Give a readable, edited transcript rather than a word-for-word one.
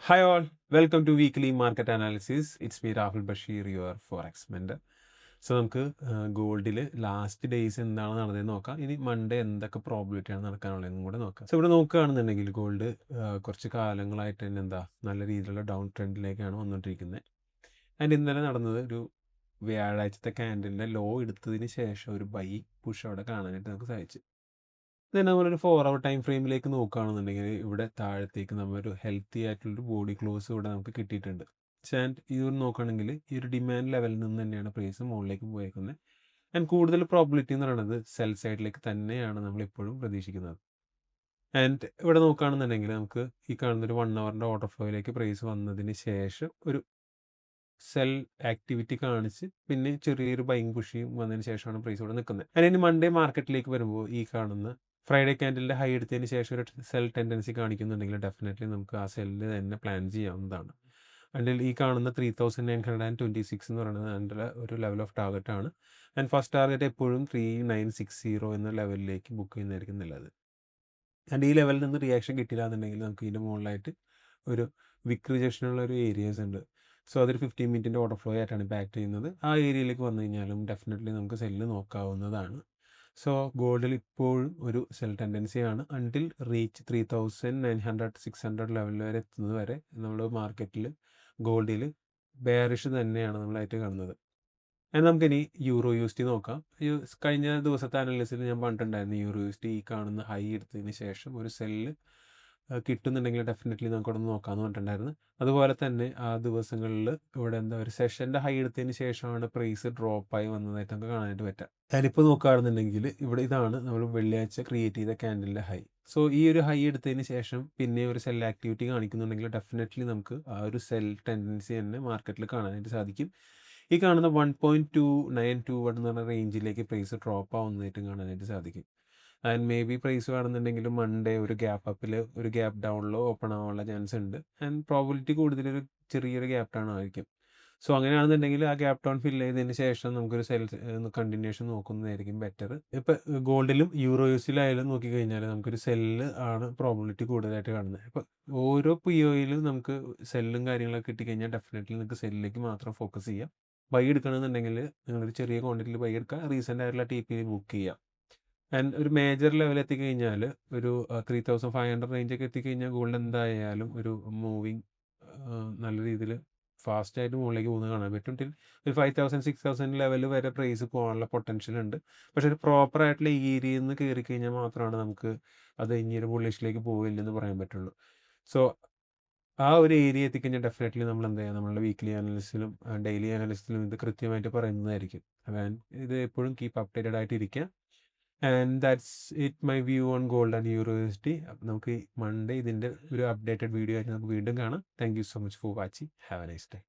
Hi all, welcome to weekly market analysis. It's me Rahul Bashir, your forex mentor. So നമുക്ക് ഗോൾഡിൽ last days എന്താണ് നടന്നതെന്ന് നോക്കാം. ഇനി Monday എന്തൊക്കെ പ്രോബിലിറ്റിയാണ് നടക്കാനുള്ളതെന്നും കൂടെ നോക്കാം. സോ ഇവിടെ നോക്കുകയാണെന്നുണ്ടെങ്കിൽ ഗോൾഡ് കുറച്ച് കാലങ്ങളായിട്ട് തന്നെ നല്ല രീതിയിലുള്ള ഡൗൺ ട്രെൻഡിലേക്കാണ് വന്നുകൊണ്ടിരിക്കുന്നത്. ആൻഡ് ഇന്നലെ നടന്നത് ഒരു വ്യാഴാഴ്ചത്തെ ക്യാൻഡലിൻ്റെ ലോ എടുത്തതിന് ശേഷം ഒരു ബൈ പുഷ് അവിടെ കാണാനായിട്ട് നമുക്ക് സാധിച്ചു. ദെൻ നമ്മളൊരു 4 അവർ ടൈം ഫ്രെയിമിലേക്ക് നോക്കുകയാണെന്നുണ്ടെങ്കിൽ ഇവിടെ താഴത്തേക്ക് നമ്മളൊരു ഹെൽത്തി ആയിട്ടുള്ളൊരു ബോഡി ക്ലോസ് ഇവിടെ നമുക്ക് കിട്ടിയിട്ടുണ്ട്. ആൻഡ് ഇത് നോക്കുകയാണെങ്കിൽ ഈ ഒരു ഡിമാൻഡ് ലെവലിൽ നിന്ന് തന്നെയാണ് പ്രൈസ് മുകളിലേക്ക് പോയേക്കുന്നത്. ആൻഡ് കൂടുതൽ പ്രോബിലിറ്റി എന്ന് പറയുന്നത് സെൽ സൈഡിലേക്ക് തന്നെയാണ് നമ്മളിപ്പോഴും പ്രതീക്ഷിക്കുന്നത്. ആൻഡ് ഇവിടെ നോക്കുകയാണെന്നുണ്ടെങ്കിൽ നമുക്ക് ഈ കാണുന്നൊരു 1 അവറിൻ്റെ ഓർഡർ ഫ്ലോയിലേക്ക് പ്രൈസ് വന്നതിന് ശേഷം ഒരു സെൽ ആക്ടിവിറ്റി കാണിച്ച് പിന്നെ ചെറിയൊരു ബൈങ് പുഷിയും വന്നതിന് ശേഷമാണ് പ്രൈസ് ഇവിടെ നിൽക്കുന്നത്. അതിന് മൺഡേ മാർക്കറ്റിലേക്ക് വരുമ്പോൾ ഈ കാണുന്ന ഫ്രൈഡേ ക്യാൻഡലിൻ്റെ ഹൈ എടുത്തതിന് ശേഷം ഒരു സെൽ ടെൻഡൻസി കാണിക്കുന്നുണ്ടെങ്കിൽ ഡെഫിനറ്റ്ലി നമുക്ക് ആ സെല്ല് തന്നെ പ്ലാൻ ചെയ്യാവുന്നതാണ്. അതിൽ ഈ കാണുന്ന 3926 എന്ന് പറയുന്നത് അതിൻ്റെ ഒരു ലെവൽ ഓഫ് ടാർഗറ്റ് ആണ്. ആൻഡ് ഫസ്റ്റ് ടാർഗറ്റ് എപ്പോഴും 3960 എന്ന ലെവലിലേക്ക് ബുക്ക് ചെയ്യുന്നതായിരിക്കും നല്ലത്. ആൻഡ് ഈ ലെവലിൽ നിന്ന് റിയാക്ഷൻ കിട്ടില്ല എന്നുണ്ടെങ്കിൽ നമുക്ക് ഇതിൻ്റെ മുകളിലായിട്ട് ഒരു വിക്ക് റിജക്ഷനുള്ള ഒരു ഏരിയാസ് ഉണ്ട്. സോ അതൊരു 15 മിനിറ്റിൻ്റെ ഓർഡർ ഫ്ലോ ആയിട്ടാണ് ബാക്ക് ചെയ്യുന്നത്. ആ ഏരിയയിലേക്ക് വന്നു കഴിഞ്ഞാലും ഡെഫിനറ്റ്ലി നമുക്ക് സെല്ല് നോക്കാവുന്നതാണ്. സോ ഗോൾഡിൽ ഇപ്പോഴും ഒരു സെൽ ടെൻഡൻസിയാണ് അൺടിൽ റീച്ച് 3900-600 ലെവൽ വരെ എത്തുന്നത് വരെ നമ്മൾ മാർക്കറ്റിൽ ഗോൾഡിൽ ബെയറിഷ് തന്നെയാണ് നമ്മളായിട്ട് കാണുന്നത്. നമുക്കിനി യൂറോ യു എസ് ടി നോക്കാം. കഴിഞ്ഞ ദിവസത്തെ അനാലിസിൽ ഞാൻ പറഞ്ഞിട്ടുണ്ടായിരുന്നു യൂറോ യു എസ് ടി ഈ കാണുന്ന ഹൈ എടുത്തതിന് ശേഷം ഒരു സെല്ല് കിട്ടുന്നുണ്ടെങ്കിൽ ഡെഫിനറ്റ്ലി നമുക്കവിടെ നോക്കാമെന്ന് പറഞ്ഞിട്ടുണ്ടായിരുന്നു. അതുപോലെ തന്നെ ആ ദിവസങ്ങളിൽ ഇവിടെ ഒരു സെഷൻ്റെ ഹൈ എടുത്തതിന് ശേഷമാണ് പ്രൈസ് ഡ്രോപ്പായി വന്നതായിട്ട് നമുക്ക് കാണാനായിട്ട് പറ്റുക. ഞാനിപ്പോൾ നോക്കുകയാണെന്നുണ്ടെങ്കിൽ ഇവിടെ ഇതാണ് നമ്മൾ വെള്ളിയാഴ്ച ക്രിയേറ്റ് ചെയ്ത ക്യാൻഡലിൻ്റെ ഹൈ. സോ ഈ ഒരു ഹൈ എടുത്തതിന് ശേഷം പിന്നെ ഒരു സെൽ ആക്ടിവിറ്റി കാണിക്കുന്നുണ്ടെങ്കിൽ ഡെഫിനറ്റ്ലി നമുക്ക് ആ ഒരു സെൽ ടെൻഡൻസി തന്നെ മാർക്കറ്റിൽ കാണാനായിട്ട് സാധിക്കും. ഈ കാണുന്ന 1.291 എന്ന് പറഞ്ഞ റേഞ്ചിലേക്ക് പ്രൈസ് ഡ്രോപ്പ് ആവുന്നതായിട്ടും കാണാനായിട്ട് സാധിക്കും. ആൻഡ് മേ ബി പ്രൈസ് വേണമെന്നുണ്ടെങ്കിൽ മൺഡേ ഒരു ഗ്യാപ്പ് അപ്പിൽ ഒരു ഗ്യാപ്പ് ഡൗണിലോ ഓപ്പൺ ആവാനുള്ള ചാൻസ് ഉണ്ട്. ആൻഡ് പ്രോബിലിറ്റി കൂടുതലൊരു ചെറിയൊരു ഗ്യാപ്പ് ഡൗൺ ആയിരിക്കും. സോ അങ്ങനെയാണെന്നുണ്ടെങ്കിൽ ആ ഗ്യാപ്പ് ഡൗൺ ഫില്ല് ചെയ്തതിന് ശേഷം നമുക്കൊരു സെൽ കണ്ടിന്യൂഷൻ നോക്കുന്നതായിരിക്കും ബെറ്റർ. ഇപ്പം ഗോൾഡിലും യൂറോ യൂസിലായാലും നോക്കിക്കഴിഞ്ഞാൽ നമുക്കൊരു സെല്ല് ആണ് പ്രോബിലിറ്റി കൂടുതലായിട്ട് കാണുന്നത്. ഇപ്പം ഓരോ പി ഒയിലും നമുക്ക് സെല്ലും കാര്യങ്ങളൊക്കെ കിട്ടിക്കഴിഞ്ഞാൽ ഡെഫിനറ്റ്ലി നിങ്ങൾക്ക് സെല്ലിലേക്ക് മാത്രം ഫോക്കസ് ചെയ്യാം. ബൈ എടുക്കണമെന്നുണ്ടെങ്കിൽ നിങ്ങളൊരു ചെറിയ ക്വാണ്ടിറ്റിയിൽ ബൈ എടുക്കുക, റീസെൻ്റ് ആയിട്ടുള്ള ടി പി ബുക്ക് ചെയ്യുക. ആൻഡ് ഒരു മേജർ ലെവൽ എത്തിക്കഴിഞ്ഞാൽ ഒരു 3500 റേഞ്ചൊക്കെ എത്തിക്കഴിഞ്ഞാൽ ഗോൾഡ് എന്തായാലും ഒരു മൂവിങ് നല്ല രീതിയിൽ ഫാസ്റ്റായിട്ട് മുകളിലേക്ക് പോകുന്നത് കാണാൻ പറ്റും. ഒരു 5000-6000 ലെവൽ വരെ പ്രൈസ് പോകാനുള്ള പൊട്ടൻഷ്യൽ ഉണ്ട്. പക്ഷേ ഒരു പ്രോപ്പർ ആയിട്ടുള്ള ഏരിയയിൽ നിന്ന് കയറി കഴിഞ്ഞാൽ മാത്രമാണ് നമുക്ക് അത് ഇനിയൊരു ബുള്ളിഷിലേക്ക് പോവില്ലെന്ന് പറയാൻ പറ്റുള്ളൂ. സോ ആ ഒരു ഏരിയ എത്തിക്കഴിഞ്ഞാൽ ഡെഫിനറ്റ്ലി നമ്മൾ എന്താ ചെയ്യുക, നമ്മളുടെ വീക്ക്ലി അനാലിസിലും ഡെയിലി അനാലിസിലും ഇത് കൃത്യമായിട്ട് പറയുന്നതായിരിക്കും. ഇത് എപ്പോഴും കീപ്പ് അപ്ഡേറ്റഡ് ആയിട്ട് ഇരിക്കുക. And that's it my view on gold and euro U S T. നമുക്ക് മൺഡേ ഇതിൻ്റെ ഒരു അപ്ഡേറ്റഡ് വീഡിയോ ആയിട്ട് നമുക്ക് വീണ്ടും കാണാം. Thank you so much for watching. Have a nice day.